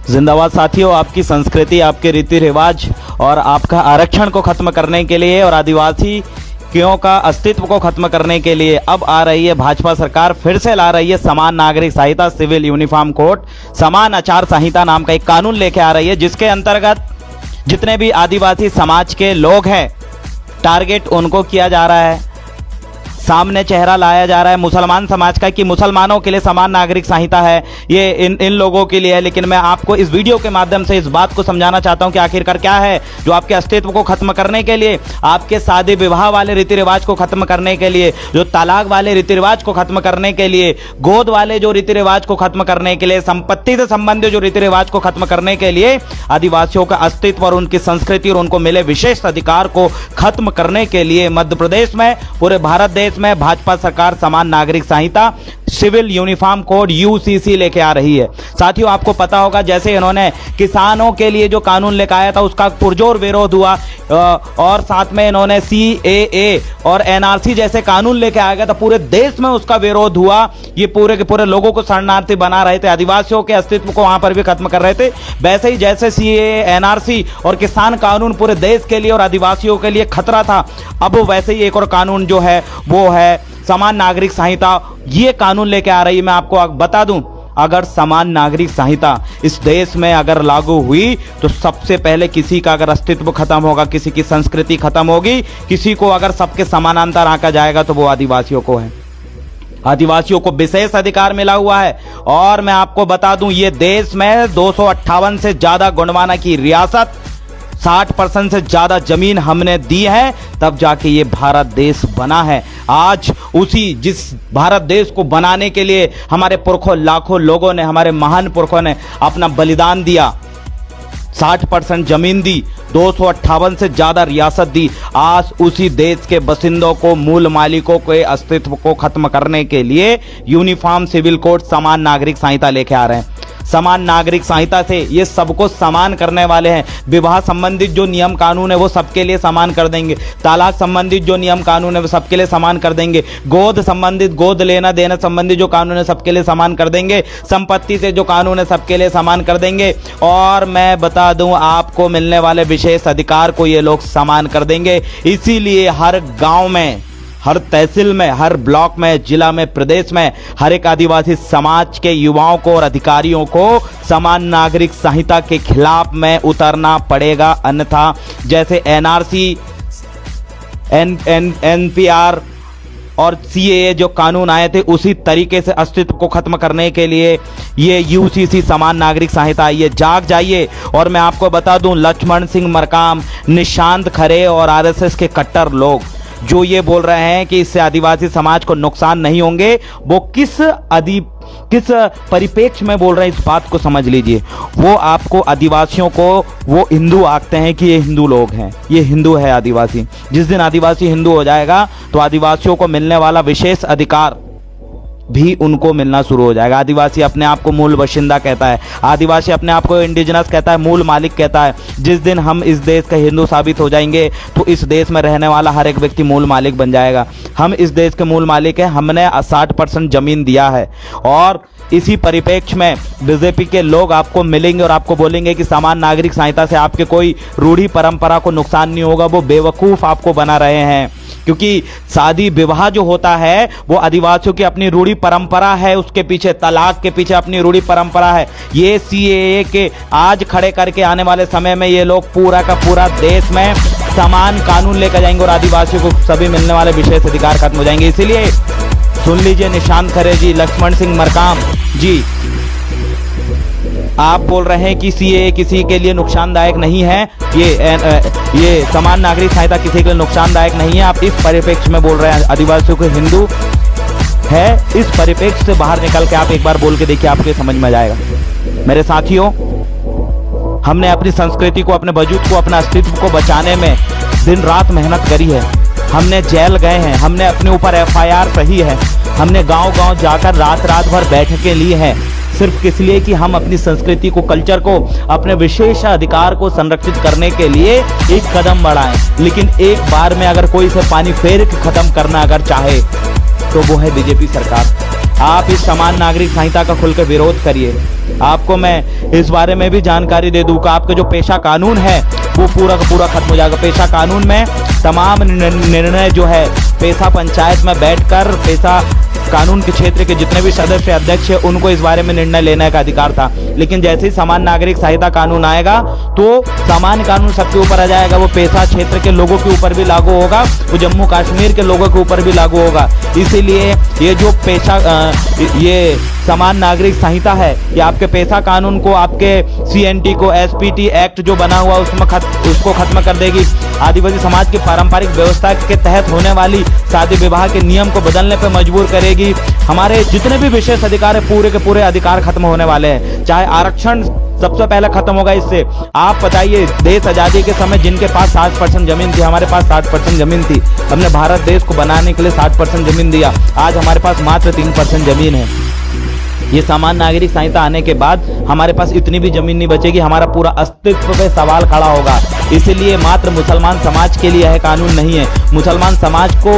जिंदाबाद साथियों, आपकी संस्कृति, आपके रीति रिवाज और आपका आरक्षण को खत्म करने के लिए और आदिवासी क्यों का अस्तित्व को खत्म करने के लिए अब आ रही है भाजपा सरकार। फिर से ला रही है समान नागरिक संहिता, सिविल यूनिफॉर्म कोड, समान आचार संहिता नाम का एक कानून लेके आ रही है, जिसके अंतर्गत जितने भी आदिवासी समाज के लोग हैं टारगेट उनको किया जा रहा है। सामने चेहरा लाया जा रहा है मुसलमान समाज का कि मुसलमानों के लिए समान नागरिक संहिता है, ये इन लोगों के लिए है। लेकिन मैं आपको इस वीडियो के माध्यम से इस बात को समझाना चाहता हूं कि आखिरकार क्या है जो आपके अस्तित्व को खत्म करने के लिए, आपके शादी विवाह वाले रीति रिवाज को खत्म करने के लिए, जो तलाक वाले रीति रिवाज को खत्म करने के लिए, गोद वाले जो रीति रिवाज को खत्म करने के लिए, संपत्ति से संबंधित जो रीति रिवाज को खत्म करने के लिए, आदिवासियों का अस्तित्व और उनकी संस्कृति और उनको मिले विशेष अधिकार को खत्म करने के लिए मध्य प्रदेश में, पूरे भारत देश में भाजपा सरकार समान नागरिक संहिता, सिविल यूनिफॉर्म कोड यूसीसी लेके आ रही है। साथियों, आपको पता होगा जैसे इन्होंने किसानों के लिए जो कानून लेकर आया था उसका पुरजोर विरोध हुआ और साथ में इन्होंने सीएए और एनआरसी जैसे कानून लेके आ गया था, पूरे देश में उसका विरोध हुआ। ये पूरे के पूरे लोगों को शरणार्थी बना रहे थे, आदिवासियों के अस्तित्व को वहां पर भी खत्म कर रहे थे। वैसे ही जैसे सीएए, एनआरसी और किसान कानून पूरे देश के लिए और आदिवासियों के लिए खतरा था, अब वैसे ही एक और कानून जो है वो है समान नागरिक संहिता। ये कानून लेके आ रही है। मैं आपको बता दूं, अगर समान नागरिक संहिता इस देश में अगर लागू हुई तो सबसे पहले किसी का अगर अस्तित्व खत्म होगा, किसी की संस्कृति खत्म होगी, किसी को अगर सबके समानांतर आंका जाएगा तो वो आदिवासियों को है। आदिवासियों को विशेष अधिकार मिला हुआ है। और मैं आपको बता दूं, ये देश में 258 से ज्यादा गोंडवाना की रियासत, 60% से ज्यादा जमीन हमने दी है, तब जाके ये भारत देश बना है। आज जिस भारत देश को बनाने के लिए हमारे पुरखों, लाखों लोगों ने, हमारे महान पुरखों ने अपना बलिदान दिया, 60% जमीन दी, 258 से ज्यादा रियासत दी। आज उसी देश के बसिंदों को, मूल मालिकों के अस्तित्व को खत्म करने के लिए यूनिफॉर्म सिविल कोड, समान नागरिक संहिता लेके आ रहे हैं। समान नागरिक संहिता से ये सबको समान करने वाले हैं। विवाह संबंधित जो नियम कानून है वो सबके लिए समान कर देंगे, तलाक संबंधित जो नियम कानून है वो सबके लिए समान कर देंगे, गोद संबंधित, गोद लेना देना संबंधित जो कानून है सबके लिए समान कर देंगे, संपत्ति से जो कानून है सबके लिए समान कर देंगे। और मैं बता दूं, आपको मिलने वाले विशेष अधिकार को ये लोग समान कर देंगे। इसीलिए हर गांव में, हर तहसील में, हर ब्लॉक में, जिला में, प्रदेश में हर एक आदिवासी समाज के युवाओं को और अधिकारियों को समान नागरिक संहिता के खिलाफ में उतरना पड़ेगा। अन्यथा जैसे एनआरसी, एनपीआर और सीएए जो कानून आए थे, उसी तरीके से अस्तित्व को खत्म करने के लिए ये यूसीसी समान नागरिक संहिता, ये जाग जाइए। और मैं आपको बता दूं, लक्ष्मण सिंह मरकाम, निशांत खरे और आरएसएस के कट्टर लोग जो ये बोल रहे हैं कि इससे आदिवासी समाज को नुकसान नहीं होंगे, वो किस परिप्रेक्ष्य में बोल रहे हैं, इस बात को समझ लीजिए। वो आपको आदिवासियों को वो हिंदू आंकते हैं कि ये हिंदू लोग हैं, ये हिंदू है आदिवासी। जिस दिन आदिवासी हिंदू हो जाएगा तो आदिवासियों को मिलने वाला विशेष अधिकार भी उनको मिलना शुरू हो जाएगा। आदिवासी अपने आप को मूल बाशिंदा कहता है, आदिवासी अपने आप को इंडिजिनस कहता है, मूल मालिक कहता है। जिस दिन हम इस देश का हिंदू साबित हो जाएंगे तो इस देश में रहने वाला हर एक व्यक्ति मूल मालिक बन जाएगा। हम इस देश के मूल मालिक हैं, हमने 60% जमीन दिया है। और इसी परिप्रेक्ष्य में बीजेपी के लोग आपको मिलेंगे और आपको बोलेंगे कि समान नागरिक संहिता से आपके कोई रूढ़ी परंपरा को नुकसान नहीं होगा। वो बेवकूफ़ आपको बना रहे हैं, क्योंकि शादी विवाह जो होता है वो आदिवासियों की अपनी रूढ़ी परंपरा है, उसके पीछे, तलाक के पीछे अपनी रूढ़ी परंपरा है। ये सीएए के आज खड़े करके आने वाले समय में ये लोग पूरा का पूरा देश में समान कानून लेकर जाएंगे और आदिवासियों को सभी मिलने वाले विशेष अधिकार खत्म हो जाएंगे। इसीलिए सुन लीजिए, निशांत खरे जी, लक्ष्मण सिंह मरकाम जी, आप बोल रहे हैं कि सीएए किसी के लिए नुकसानदायक नहीं है, ये समान नागरिक संहिता किसी के लिए नुकसानदायक नहीं है। आप इस परिप्रेक्ष्य में बोल रहे हैं आदिवासियों को हिंदू है। इस परिप्रेक्ष्य से बाहर निकल के आप एक बार बोल के देखिए, आपको समझ में आ जाएगा। मेरे साथियों, हमने अपनी संस्कृति को, अपने वजूद को, अपने अस्तित्व को बचाने में दिन रात मेहनत करी है। हमने जेल गए हैं, हमने अपने ऊपर एफआईआर सही है, हमने गांव-गांव जाकर रात भर बैठकें ली हैं, सिर्फ किस लिए कि हम अपनी संस्कृति को, कल्चर को, अपने विशेष अधिकार को संरक्षित करने के लिए एक कदम बढ़ाएं। लेकिन एक बार में अगर कोई इसे पानी फेर के खत्म करना अगर चाहे तो वो है बीजेपी सरकार। आप इस समान नागरिक संहिता का खुलकर विरोध करिए। आपको मैं इस बारे में भी जानकारी दे दूं कि आपका जो पेशा कानून है वो पूरा का पूरा खत्म हो जाएगा। पेशा कानून में तमाम निर्णय जो है पेशा पंचायत में बैठकर पेशा कानून के क्षेत्र के जितने भी सदस्य अध्यक्ष है उनको इस बारे में निर्णय लेने का अधिकार था। लेकिन जैसे ही समान नागरिक संहिता कानून आएगा तो सामान्य कानून सबके ऊपर आ जाएगा। वो पेशा क्षेत्र के लोगों के ऊपर भी लागू होगा, वो जम्मू कश्मीर के लोगों के ऊपर भी लागू होगा। इसीलिए ये जो पेशा ये समान नागरिक संहिता है ये आपके पेशा कानून को, आपके CNT को, SPT एक्ट जो बना हुआ उसमें उसको खत्म कर देगी। आदिवासी समाज की पारंपरिक व्यवस्था के तहत होने वाली शादी विवाह के नियम को बदलने पर मजबूर करेगी। हमारे जितने भी विशेष अधिकार है पूरे के पूरे अधिकार खत्म होने वाले हैं। चाहे आरक्षण सबसे पहले खत्म होगा इससे। आप बताइए, देश आजादी के समय जिनके पास 60% जमीन थी, हमारे पास 60% जमीन थी, हमने भारत देश को बनाने के लिए 60% जमीन दिया, आज हमारे पास मात्र 3% जमीन है। ये समान नागरिक संहिता आने के बाद हमारे पास इतनी भी जमीन नहीं बचेगी, हमारा पूरा अस्तित्व पे सवाल खड़ा होगा। इसलिए मात्र मुसलमान समाज के लिए यह कानून नहीं है, मुसलमान समाज को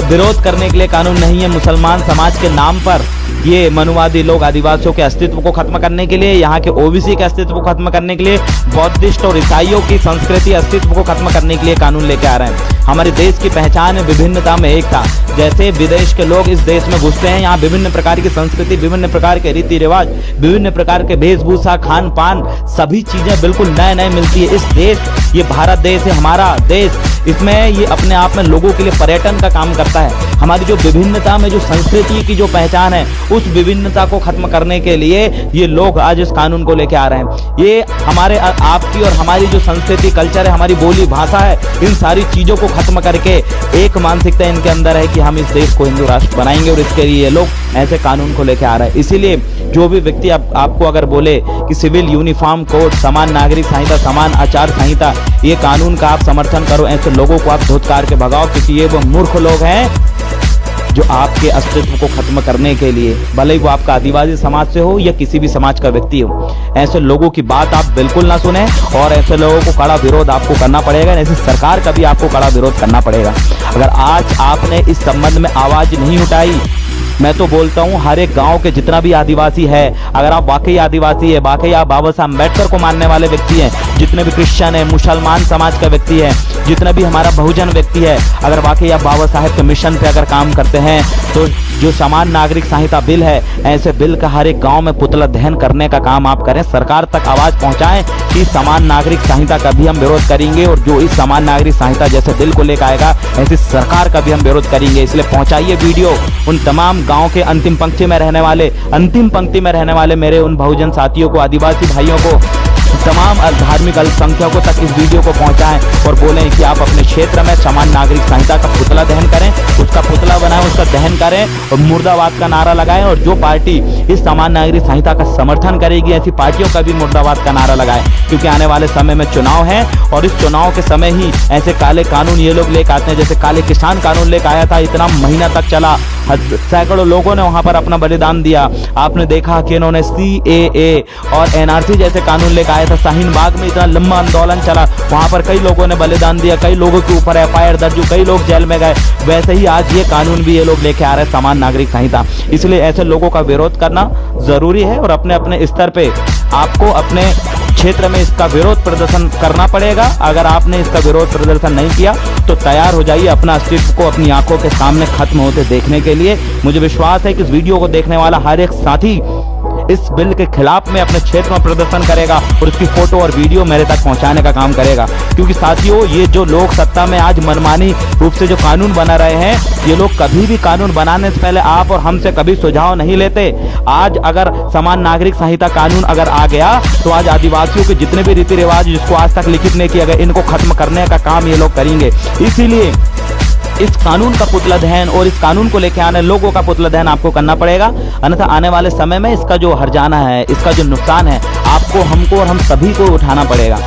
विरोध करने के लिए कानून नहीं है। मुसलमान समाज के नाम पर ये मनुवादी लोग आदिवासियों के अस्तित्व को खत्म करने के लिए, यहाँ के OBC के अस्तित्व को खत्म करने के लिए, बौद्धिस्ट और ईसाइयों की संस्कृति अस्तित्व को खत्म करने के लिए कानून लेके आ रहे हैं। हमारे देश की पहचान है विभिन्नता में एकता। जैसे विदेश के लोग इस देश में घुसते हैं, यहाँ विभिन्न प्रकार की संस्कृति, विभिन्न प्रकार के रीति रिवाज, विभिन्न प्रकार के वेशभूषा, खान पान, सभी चीजें बिल्कुल नए नए मिलती है। इस देश, ये भारत देश है, हमारा देश, इसमें ये अपने आप में लोगों के लिए पर्यटन का काम करता है। हमारी जो विभिन्नता में जो संस्कृति की जो पहचान है उस विभिन्नता को खत्म करने के लिए ये लोग आज इस कानून को लेके आ रहे हैं। ये हमारे आपकी और हमारी जो संस्कृति, कल्चर है, हमारी बोली भाषा है, इन सारी चीजों को खत्म करके एक मानसिकता इनके अंदर है कि हम इस देश को हिंदू राष्ट्र बनाएंगे और इसके लिए लोग ऐसे कानून को लेके आ रहे हैं। इसीलिए जो भी व्यक्ति आपको अगर बोले कि सिविल यूनिफॉर्म कोड, समान नागरिक संहिता, समान आचार संहिता, ये कानून का आप समर्थन करो, ऐसे लोगों को आप धुतकार के भगाओ, क्योंकि ये वो मूर्ख लोग हैं जो आपके अस्तित्व को खत्म करने के लिए, भले ही वो आपका आदिवासी समाज से हो या किसी भी समाज का व्यक्ति हो, ऐसे लोगों की बात आप बिल्कुल ना सुने और ऐसे लोगों को कड़ा विरोध आपको करना पड़ेगा। ऐसी सरकार का भी आपको कड़ा विरोध करना पड़ेगा। अगर आज आपने इस संबंध में आवाज नहीं उठाई, मैं तो बोलता हूँ हर एक गांव के जितना भी आदिवासी है, अगर आप वाकई आदिवासी है, वाकई आप बाबा साहब अम्बेडकर को मानने वाले व्यक्ति हैं, जितने भी क्रिश्चियन है, मुसलमान समाज का व्यक्ति है, जितना भी हमारा बहुजन व्यक्ति है, अगर वाकई आप बाबा साहेब के मिशन पे अगर काम करते हैं तो जो समान नागरिक संहिता बिल है, ऐसे बिल का हर एक गांव में पुतला दहन करने का काम आप करें। सरकार तक आवाज पहुंचाएं कि समान नागरिक संहिता का भी हम विरोध करेंगे और जो इस समान नागरिक संहिता जैसे बिल को लेकर आएगा ऐसी सरकार का भी हम विरोध करेंगे। इसलिए पहुंचाइए वीडियो उन तमाम गांव के अंतिम पंक्ति में रहने वाले मेरे उन बहुजन साथियों को, आदिवासी भाइयों को, तमाम धार्मिक अल्पसंख्यकों तक इस वीडियो को पहुंचाएं और बोलें कि आप अपने क्षेत्र में समान नागरिक संहिता का पुतला दहन करें, उसका पुतला बनाएं, उसका दहन करें और मुर्दाबाद का नारा लगाएं। और जो पार्टी इस समान नागरिक संहिता का समर्थन करेगी ऐसी पार्टियों का भी मुर्दाबाद का नारा लगाएं, क्योंकि आने वाले समय में चुनाव है और इस चुनाव के समय ही ऐसे काले कानून ये लोग लेकर आते हैं। जैसे काले किसान कानून लेकर आया था, इतना महीना तक चला, सैकड़ों लोगों ने वहां पर अपना बलिदान दिया। आपने देखा कि इन्होंने CAA और NRC जैसे कानून लेकर आया था, शाहीन बाग में इतना लंबा आंदोलन चला, वहां पर कई लोगों ने बलिदान दिया, कई लोगों के ऊपर FIR दर्ज हुई, कई लोग जेल में गए। वैसे ही आज ये कानून भी ये लोग लेके आ रहे हैं, समान नागरिक संहिता। इसलिए ऐसे लोगों का विरोध करना जरूरी है और अपने अपने स्तर पे आपको अपने क्षेत्र में इसका विरोध प्रदर्शन करना पड़ेगा। अगर आपने इसका विरोध प्रदर्शन नहीं किया तो तैयार हो जाइए अपना अस्तित्व को अपनी आंखों के सामने खत्म होते देखने के लिए। मुझे विश्वास है कि इस वीडियो को देखने वाला हर एक साथी इस बिल के खिलाफ में अपने क्षेत्र में प्रदर्शन करेगा और उसकी फोटो और वीडियो मेरे तक पहुंचाने का काम करेगा। क्योंकि साथियों, ये जो लोग सत्ता में आज मनमानी रूप से जो कानून बना रहे हैं, ये लोग कभी भी कानून बनाने से पहले आप और हमसे कभी सुझाव नहीं लेते। आज अगर समान नागरिक संहिता कानून अगर आ गया तो आज आदिवासियों के जितने भी रीति रिवाज जिसको आज तक लिखित नहीं किया गया, इनको खत्म करने का काम ये लोग करेंगे। इसीलिए इस कानून का पुतला दहन और इस कानून को लेकर आने लोगों का पुतला दहन आपको करना पड़ेगा, अन्यथा आने वाले समय में इसका जो हर्जाना है, इसका जो नुकसान है, आपको, हमको और हम सभी को उठाना पड़ेगा।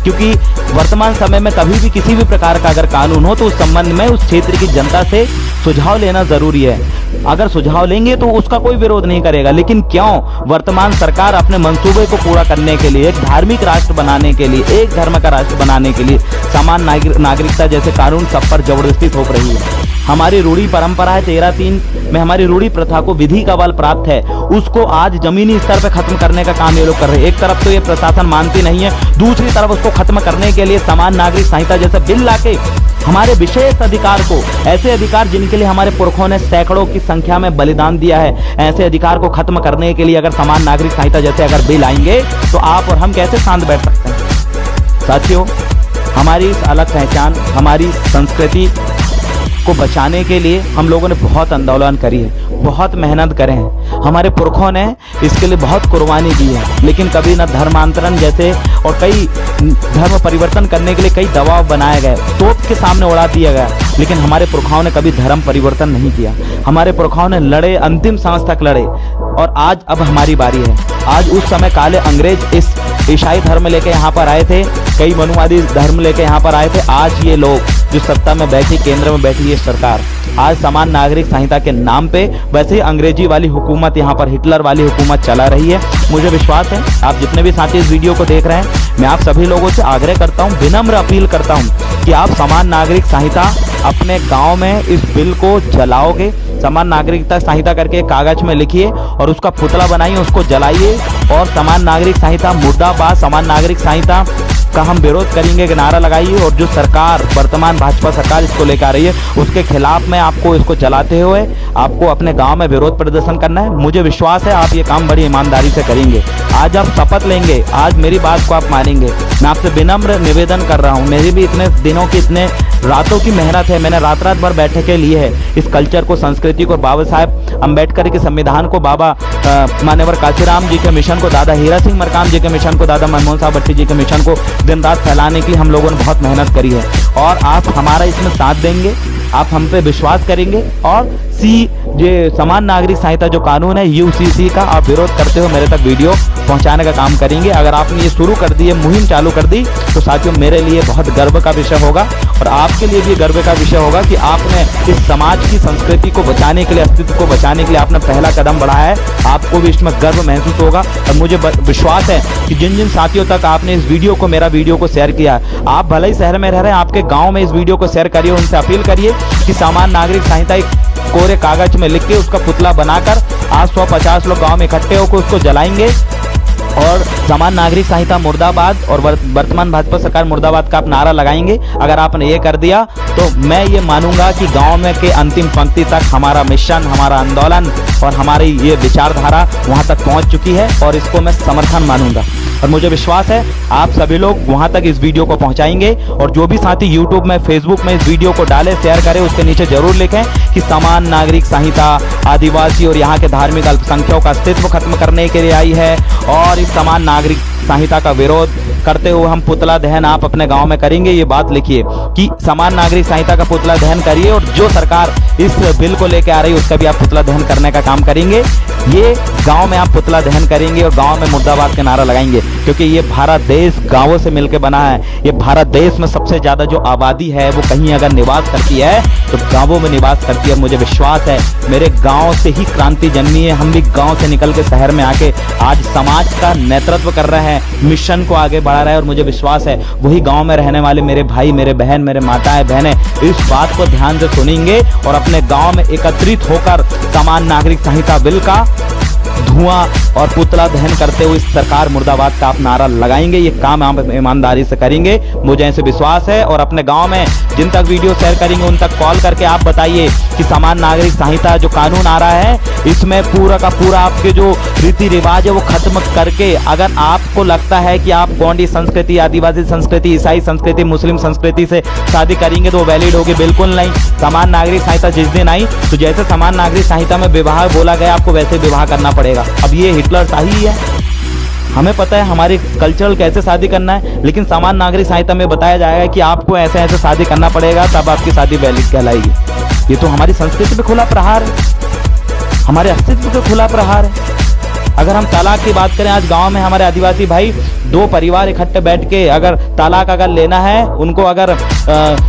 क्योंकि वर्तमान समय में कभी भी किसी भी प्रकार का अगर कानून हो तो उस संबंध में उस क्षेत्र की जनता से सुझाव लेना जरूरी है। अगर सुझाव लेंगे तो उसका कोई विरोध नहीं करेगा, लेकिन क्यों वर्तमान सरकार अपने मंसूबे को पूरा करने के लिए, एक धार्मिक राष्ट्र बनाने के लिए, एक धर्म का राष्ट्र बनाने के लिए समान नागरिकता जैसे कानून सब पर जबरदस्ती थोप रही है। हमारी रूढ़ी परंपरा है 13(3) में हमारी रूढ़ी प्रथा को विधि का बल प्राप्त है, उसको आज जमीनी स्तर पर खत्म करने का काम ये लोग कर रहे हैं। एक तरफ तो ये प्रशासन मानती नहीं है, दूसरी तरफ उसको खत्म करने के लिए समान नागरिक संहिता जैसे बिल लाके हमारे विशेष अधिकार को, ऐसे अधिकार जिनके लिए हमारे पुरखों ने सैकड़ों की संख्या में बलिदान दिया है, ऐसे अधिकार को खत्म करने के लिए अगर समान नागरिक संहिता जैसे अगर बिल आएंगे तो आप और हम कैसे शांत बैठ सकते हैं। साथियों, हमारी इस अलग पहचान, हमारी संस्कृति को बचाने के लिए हम लोगों ने बहुत आंदोलन करी है, बहुत मेहनत करे हैं, हमारे पुरखों ने इसके लिए बहुत कुर्बानी दी है, लेकिन कभी न धर्मांतरण जैसे और कई धर्म परिवर्तन करने के लिए कई दबाव बनाए गए, तोप के सामने उड़ा दिया गया, लेकिन हमारे पुरखाओं ने कभी धर्म परिवर्तन नहीं किया। हमारे पुरखाओं ने लड़े, अंतिम सांस तक लड़े, और आज अब हमारी बारी है। आज उस समय काले अंग्रेज इस ईसाई धर्म लेके यहाँ पर आए थे, कई मनुवादी धर्म लेके यहाँ पर आए थे। आज ये लोग जो सत्ता में बैठी, केंद्र में बैठी है सरकार, आज समान नागरिक संहिता के नाम पे वैसे ही अंग्रेजी वाली हुकूमत, यहाँ पर हिटलर वाली हुकूमत चला रही है। मुझे विश्वास है आप जितने भी साथी इस वीडियो को देख रहे हैं, मैं आप सभी लोगों से आग्रह करता हूँ, विनम्र अपील करता हूँ कि आप समान नागरिक संहिता अपने गांव में इस बिल को जलाओगे, समान नागरिकता संहिता करके कागज में लिखिए और उसका पुतला बनाइए, उसको जलाइए, और समान नागरिक संहिता मुर्दाबाद, समान नागरिक संहिता का हम विरोध करेंगे कि नारा लगाइए। और जो सरकार, वर्तमान भाजपा सरकार इसको लेकर आ रही है, उसके खिलाफ में आपको इसको जलाते हुए आपको अपने गांव में विरोध प्रदर्शन करना है। मुझे विश्वास है आप ये काम बड़ी ईमानदारी से करेंगे। आज आप शपथ लेंगे, आज मेरी बात को आप मानेंगे। मैं आपसे विनम्र निवेदन कर रहा हूँ, मेरी भी इतने दिनों की, इतने रातों की मेहनत है, मैंने रात रात भर बैठकें ली है इस कल्चर को, संस्कृति को, बाबा साहेब अम्बेडकर के संविधान को, बाबा मान्यवर काशीराम जी के मिशन को, दादा हीरा सिंह मरकाम जी के मिशन को, दादा मनमोहन साहब भट्टी जी के मिशन को दिन रात फैलाने के लिए हम लोगों ने बहुत मेहनत करी है। और आप हमारा इसमें साथ देंगे, आप हम पे विश्वास करेंगे, और ये समान नागरिक संहिता जो कानून है UCC का आप विरोध करते हो मेरे तक वीडियो पहुंचाने का काम करेंगे। अगर आपने ये शुरू कर दी है, मुहिम चालू कर दी, तो साथियों मेरे लिए बहुत गर्व का विषय होगा, और आपके लिए भी गर्व का विषय होगा कि आपने इस समाज की संस्कृति को बचाने के लिए, अस्तित्व को बचाने के लिए आपने पहला कदम बढ़ाया है। आपको भी इसमें गर्व महसूस होगा, और मुझे विश्वास है कि जिन जिन साथियों तक आपने इस वीडियो को, मेरा वीडियो को शेयर किया, आप भले ही शहर में रह रहे हैं, आपके गाँव में इस वीडियो को शेयर करिए, उनसे अपील करिए कि समान नागरिक संहिता एक कोरे कागज में लिख के उसका पुतला बनाकर आज 150 लोग गांव में इकट्ठे होकर उसको जलाएंगे, और समान नागरिक संहिता मुर्दाबाद और वर्तमान भाजपा सरकार मुर्दाबाद का आप नारा लगाएंगे। अगर आपने ये कर दिया तो मैं ये मानूंगा कि गांव में के अंतिम पंक्ति तक हमारा मिशन, हमारा आंदोलन और हमारी ये विचारधारा वहां तक पहुंच चुकी है, और इसको मैं समर्थन मानूंगा। और मुझे विश्वास है आप सभी लोग वहां तक इस वीडियो को पहुंचाएंगे, और जो भी साथी यूट्यूब में, फेसबुक में इस वीडियो को डाले, शेयर करें, उसके नीचे जरूर लिखें कि समान नागरिक संहिता आदिवासी और यहाँ के धार्मिक अल्पसंख्यकों का अस्तित्व खत्म करने के लिए आई है, और इस समान नागरिक संहिता का विरोध करते हुए हम पुतला दहन आप अपने गांव में करेंगे। ये बात लिखिए कि समान नागरिक संहिता का पुतला दहन करिए, और जो सरकार इस बिल को लेकर आ रही है उसका भी आप पुतला दहन करने का काम करेंगे। ये गांव में आप पुतला दहन करेंगे और गांव में मुर्दाबाद का नारा लगाएंगे, क्योंकि ये भारत देश गांवों से मिलकर बना है। ये भारत देश में सबसे ज्यादा जो आबादी है वो कहीं अगर निवास करती है तो गांवों में निवास करती है। मुझे विश्वास है मेरे गांव से ही क्रांति जन्मी है, हम भी गांव से निकल के शहर में आके आज समाज का नेतृत्व कर रहे हैं, मिशन को आगे बढ़ा रहे हैं, और मुझे विश्वास है वही गांव में रहने वाले मेरे भाई, मेरे बहन, मेरे माताएं बहनें इस बात को ध्यान से सुनेंगे और अपने गांव में एकत्रित होकर समान नागरिक संहिता बिल का धुआं और पुतला दहन करते हुए सरकार मुर्दाबाद का आप नारा लगाएंगे। ये काम आप ईमानदारी से करेंगे, मुझे ऐसे विश्वास है। और अपने गांव में जिन तक वीडियो शेयर करेंगे उन तक कॉल करके आप बताइए कि समान नागरिक संहिता जो कानून आ रहा है इसमें पूरा का पूरा आपके जो रीति रिवाज है वो खत्म करके, अगर आपको लगता है कि आप गोंडी संस्कृति, आदिवासी संस्कृति, ईसाई संस्कृति, मुस्लिम संस्कृति से शादी करेंगे तो वो वैलिड होगी, बिल्कुल नहीं। समान नागरिक संहिता जिस दिन आई तो जैसे समान नागरिक संहिता में विवाह बोला गया आपको वैसे विवाह करना पड़ेगा। अब ये हिटलर शाही है, हमें पता है हमारी कल्चरल कैसे शादी करना है, लेकिन समान नागरिक संहिता में बताया जाएगा कि आपको ऐसे ऐसे शादी करना पड़ेगा तब आपकी शादी वैलिड कहलाएगी। ये तो हमारी संस्कृति पे खुला प्रहार है, हमारे अस्तित्व पे खुला प्रहार है। अगर हम तलाक की बात करें, आज गांव में हमारे आदिवासी भाई दो परिवार इकट्ठे बैठ के अगर तलाक अगर लेना है, उनको अगर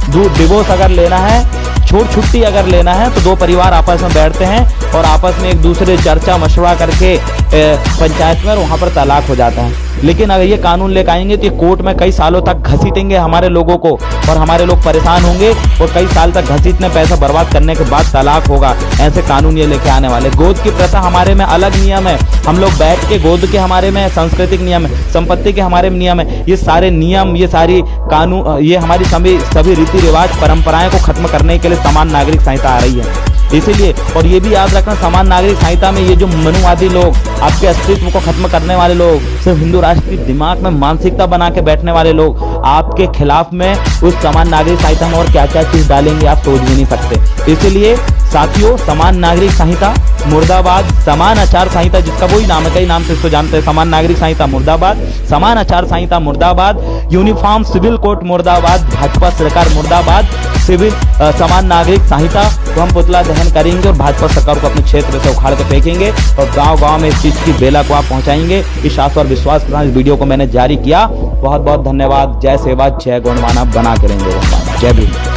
डिवोर्स अगर लेना है, छूट छुट्टी अगर लेना है, तो दो परिवार आपस में बैठते हैं और आपस में एक दूसरे चर्चा मशवरा करके पंचायत में वहाँ पर तलाक हो जाता है। लेकिन अगर ये कानून लेकर आएंगे तो ये कोर्ट में कई सालों तक घसीटेंगे हमारे लोगों को और हमारे लोग परेशान होंगे और कई साल तक घसीटने पैसा बर्बाद करने के बाद तलाक होगा। ऐसे कानून ये लेके आने वाले। गोद की प्रथा हमारे में अलग नियम है, हम लोग बैठ के गोद के हमारे में सांस्कृतिक नियम है, संपत्ति के हमारे में नियम है। ये सारे नियम, ये सारी कानून, ये हमारी सभी रीति रिवाज परंपराएं को खत्म करने के लिए समान नागरिक संहिता आ रही है। इसीलिए, और ये भी याद रखना, समान नागरिक संहिता में ये जो मनुवादी लोग, आपके अस्तित्व को खत्म करने वाले लोग, सिर्फ हिंदू राष्ट्र की दिमाग में मानसिकता बना के बैठने वाले लोग आपके खिलाफ में उस समान नागरिक संहिता में और क्या क्या चीज डालेंगे आप सोच भी नहीं सकते। इसीलिए साथियों, समान नागरिक संहिता मुर्दाबाद, समान आचार संहिता जिसका वही नाम है, कई नाम से इसको जानते हैं, समान नागरिक संहिता मुर्दाबाद, समान आचार संहिता मुर्दाबाद, यूनिफॉर्म सिविल कोड मुर्दाबाद, भाजपा सरकार मुर्दाबाद, सिविल समान नागरिक संहिता तो हम पुतला दहन करेंगे और भाजपा सरकार को अपने क्षेत्र से उखाड़ के फेंकेंगे और गांव-गांव में इस चीज की बेला को आप पहुंचाएंगे। इस आशा और विश्वास के साथ इस वीडियो को मैंने जारी किया। बहुत बहुत धन्यवाद। जय सेवा, जय गौंडवाना, बना के रहेंगे। जय भीम।